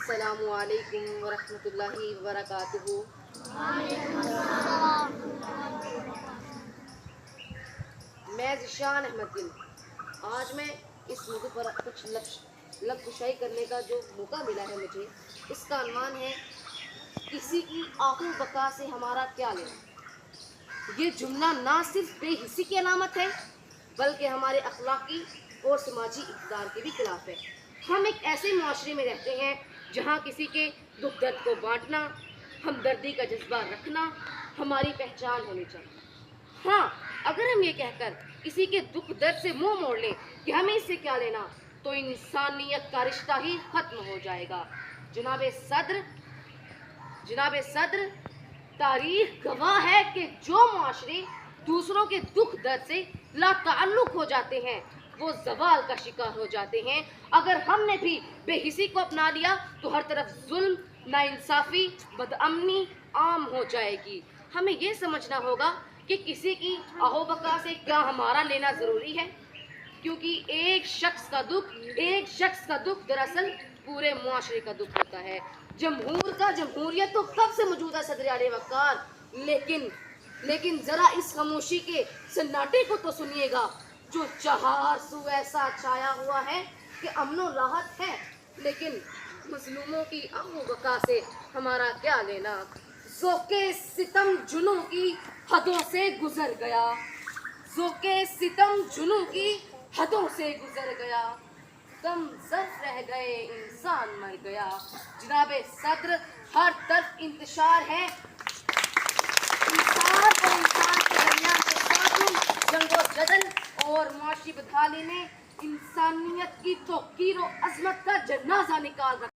السلام علیکم ورحمۃ اللہ وبرکاتہ۔ میں ذیشان احمد گل، آج میں اس موضوع پر کچھ لفظ کشائی کرنے کا جو موقع ملا ہے مجھے، اس کا عنوان ہے کسی کی آہو بقا سے ہمارا کیا لینا۔ یہ جملہ نہ صرف بے حسی کی علامت ہے بلکہ ہمارے اخلاقی اور سماجی اقدار کے بھی خلاف ہے۔ ہم ایک ایسے معاشرے میں رہتے ہیں جہاں کسی کے دکھ درد کو بانٹنا، ہمدردی کا جذبہ رکھنا ہماری پہچان ہونی چاہیے۔ ہاں، اگر ہم یہ کہہ کر کسی کے دکھ درد سے منہ موڑ لیں کہ ہمیں اس سے کیا لینا، تو انسانیت کا رشتہ ہی ختم ہو جائے گا۔ جناب صدر، تاریخ گواہ ہے کہ جو معاشرے دوسروں کے دکھ درد سے لا تعلق ہو جاتے ہیں وہ زوال کا شکار ہو جاتے ہیں۔ اگر ہم نے بھی بے حسی کو اپنا لیا تو ہر طرف ظلم، ناانصافی، بدامنی عام ہو جائے گی۔ ہمیں یہ سمجھنا ہوگا کہ کسی کی آہو بقا سے کیا ہمارا لینا ضروری ہے، کیونکہ ایک شخص کا دکھ دراصل پورے معاشرے کا دکھ ہوتا ہے۔ جمہوریت تو کب سے موجود ہے صدر اعلی وقار، لیکن ذرا اس خاموشی کے سناٹے کو تو سنیے گا جو چہار سو ایسا چھایا ہوا ہے کہ امن و راحت ہے، لیکن مظلوموں کی آہو بقا سے ہمارا کیا لینا۔ ذوق ستم جنوں کی حدوں سے گزر گیا، ذوق ستم جنوں کی حدوں سے گزر گیا، دم ظرف رہ گئے انسان مر گیا۔ جناب صدر، ہر طرف انتشار ہے انسان اور انسان کے درمیان کے تعاون، جنگ و جدل اور معاشی بدحالی نے انسانیت کی توقیر و عظمت کا جنازہ نکال رکھا۔